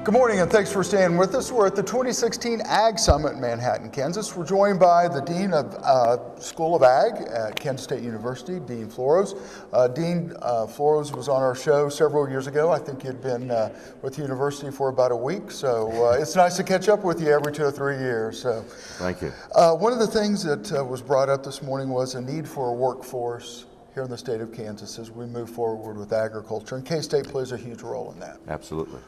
Good morning and thanks for staying with us. We're at the 2016 Ag Summit in Manhattan, Kansas. We're joined by the Dean of School of Ag at Kansas State University, Dean Floros. Dean Floros was on our show several years ago. I think you'd been with the university for about a week, so it's nice to catch up with you every 2 or 3 years. So, thank you. One of the things that was brought up this morning was a need for a workforce here in the state of Kansas as we move forward with agriculture, and K-State plays a huge role in that. Absolutely.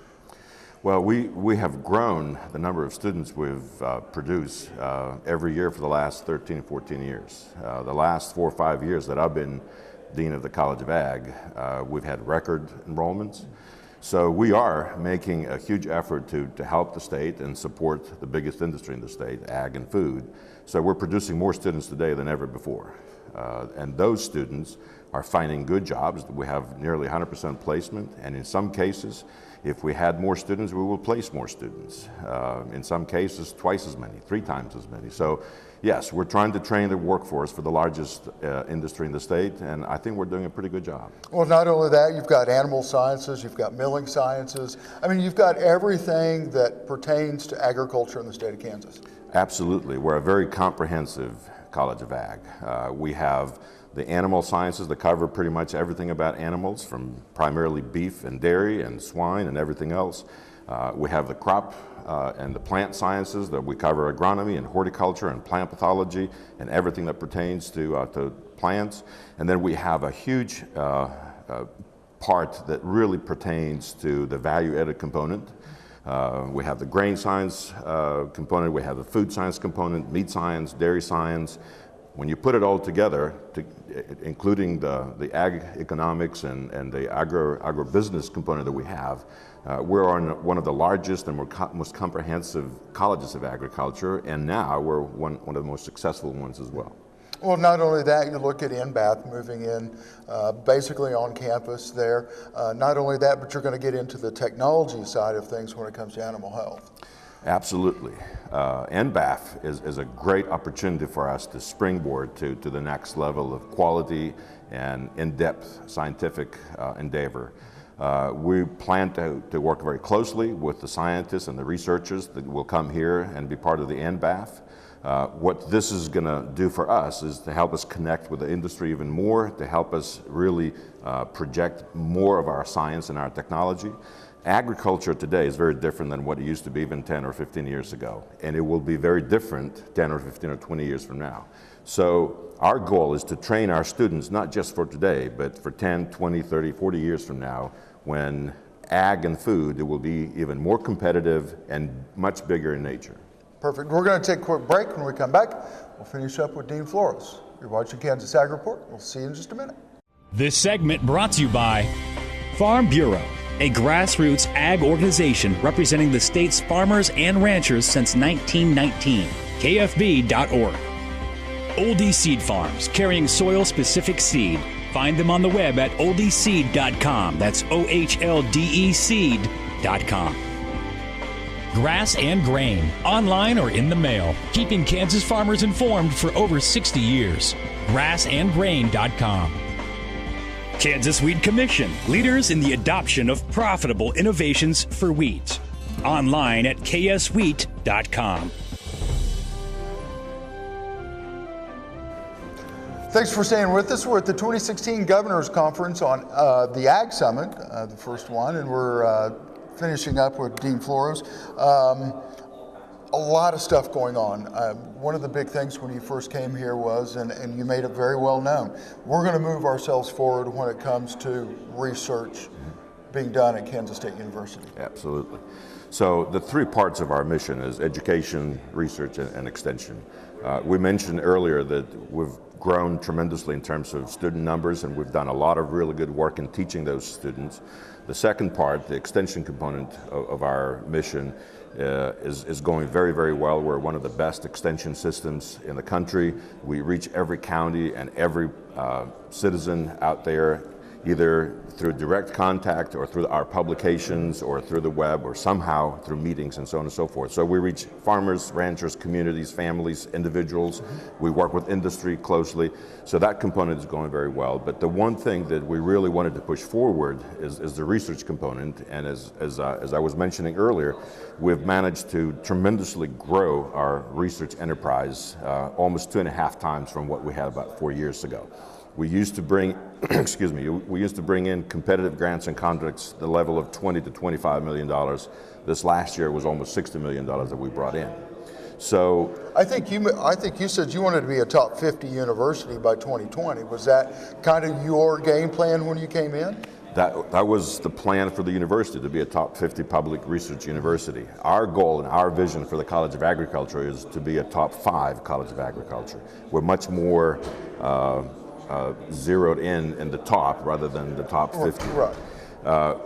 Well, we have grown the number of students we've produced every year for the last 13 or 14 years. The last 4 or 5 years that I've been Dean of the College of Ag, we've had record enrollments. So we are making a huge effort to help the state and support the biggest industry in the state, ag and food. So we're producing more students today than ever before. And those students are finding good jobs. We have nearly 100% placement, and in some cases, if we had more students, we will place more students. In some cases, twice as many, 3 times as many. So yes, we're trying to train the workforce for the largest industry in the state, and I think we're doing a pretty good job. Well, not only that, you've got animal sciences, you've got milling sciences. I mean, you've got everything that pertains to agriculture in the state of Kansas. Absolutely. We're a very comprehensive College of Ag. We have the animal sciences that cover pretty much everything about animals, from primarily beef and dairy and swine and everything else. We have the crop and the plant sciences that we cover agronomy and horticulture and plant pathology and everything that pertains to plants. And then we have a huge part that really pertains to the value-added component. We have the grain science component, we have the food science component, meat science, dairy science. When you put it all together, including the ag economics and the agribusiness component that we have, we're on one of the largest and most comprehensive colleges of agriculture, and now we're one of the most successful ones as well. Well, not only that, you look at NBAF moving in basically on campus there. Not only that, but you're going to get into the technology side of things when it comes to animal health. Absolutely. NBAF is a great opportunity for us to springboard to the next level of quality and in-depth scientific endeavor. We plan to work very closely with the scientists and the researchers that will come here and be part of the NBAF. What this is going to do for us is to help us connect with the industry even more, to help us really project more of our science and our technology. Agriculture today is very different than what it used to be even 10 or 15 years ago, and it will be very different 10 or 15 or 20 years from now. So our goal is to train our students not just for today, but for 10, 20, 30, 40 years from now, when ag and food will be even more competitive and much bigger in nature. Perfect. We're going to take a quick break. When we come back, we'll finish up with Dean Floros. You're watching kansasAGreport. We'll see you in just a minute. This segment brought to you by Farm Bureau, a grassroots ag organization representing the state's farmers and ranchers since 1919. KFB.org. Oldie Seed Farms, carrying soil-specific seed. Find them on the web at oldieseed.com. That's OHLDE seed.com. Grass and Grain, online or in the mail, keeping Kansas farmers informed for over 60 years. grassandgrain.com. Kansas Wheat Commission, leaders in the adoption of profitable innovations for wheat. Online at kswheat.com. Thanks for staying with us. We're at the 2016 Governor's Conference on the Ag Summit, the first one, and we're finishing up with Dean Floros. A lot of stuff going on. One of the big things when you first came here was, and you made it very well known, we're going to move ourselves forward when it comes to research being done at Kansas State University. Absolutely. So the 3 parts of our mission is education, research, and extension. We mentioned earlier that we've grown tremendously in terms of student numbers, and we've done a lot of really good work in teaching those students. The second part, the extension component of our mission, is going very, very well. We're one of the best extension systems in the country. We reach every county and every citizen out there either through direct contact or through our publications or through the web or somehow through meetings and so on and so forth. So we reach farmers, ranchers, communities, families, individuals. We work with industry closely. So that component is going very well. But the one thing that we really wanted to push forward is the research component. And as I was mentioning earlier, we've managed to tremendously grow our research enterprise almost 2.5 times from what we had about 4 years ago. We used to bring, we used to bring in competitive grants and contracts the level of $20 to $25 million. This last year was almost $60 million that we brought in. So I think you said you wanted to be a top 50 university by 2020. Was that kind of your game plan when you came in? That was the plan for the university, to be a top 50 public research university. Our goal and our vision for the College of Agriculture is to be a top 5 College of Agriculture. We're much more zeroed in the top rather than the top 50. Right.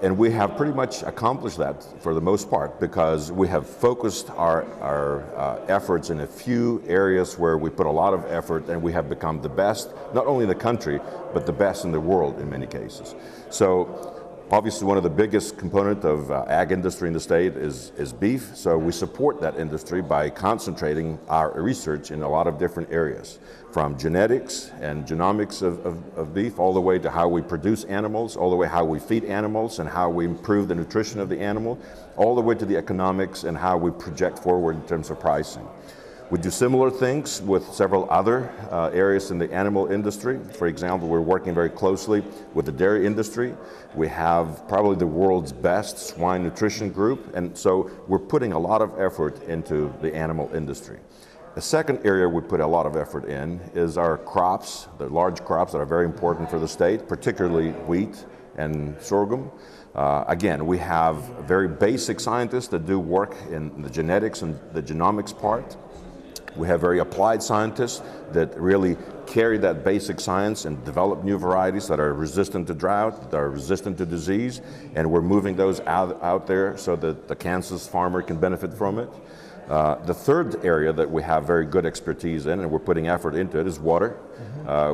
And we have pretty much accomplished that for the most part, because we have focused our efforts in a few areas where we put a lot of effort, and we have become the best, not only in the country, but the best in the world in many cases. So obviously one of the biggest component of ag industry in the state is beef, so we support that industry by concentrating our research in a lot of different areas, from genetics and genomics of beef, all the way to how we produce animals, all the way how we feed animals and how we improve the nutrition of the animal, all the way to the economics and how we project forward in terms of pricing. We do similar things with several other areas in the animal industry. For example, we're working very closely with the dairy industry. We have probably the world's best swine nutrition group, and so we're putting a lot of effort into the animal industry. The second area we put a lot of effort in is our crops, the large crops that are very important for the state, particularly wheat and sorghum. Again, we have very basic scientists that do work in the genetics and the genomics part. We have very applied scientists that really carry that basic science and develop new varieties that are resistant to drought, that are resistant to disease, and we're moving those out there so that the Kansas farmer can benefit from it. The third area that we have very good expertise in, and we're putting effort into it, is water.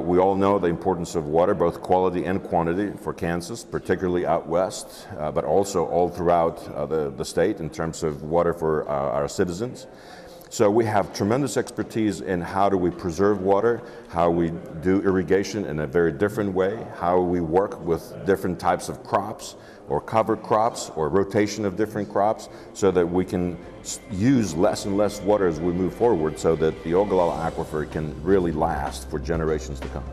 We all know the importance of water, both quality and quantity, for Kansas, particularly out west, but also all throughout the state in terms of water for our citizens. So we have tremendous expertise in how do we preserve water, how we do irrigation in a very different way, how we work with different types of crops, or cover crops, or rotation of different crops, so that we can use less and less water as we move forward, so that the Ogallala Aquifer can really last for generations to come.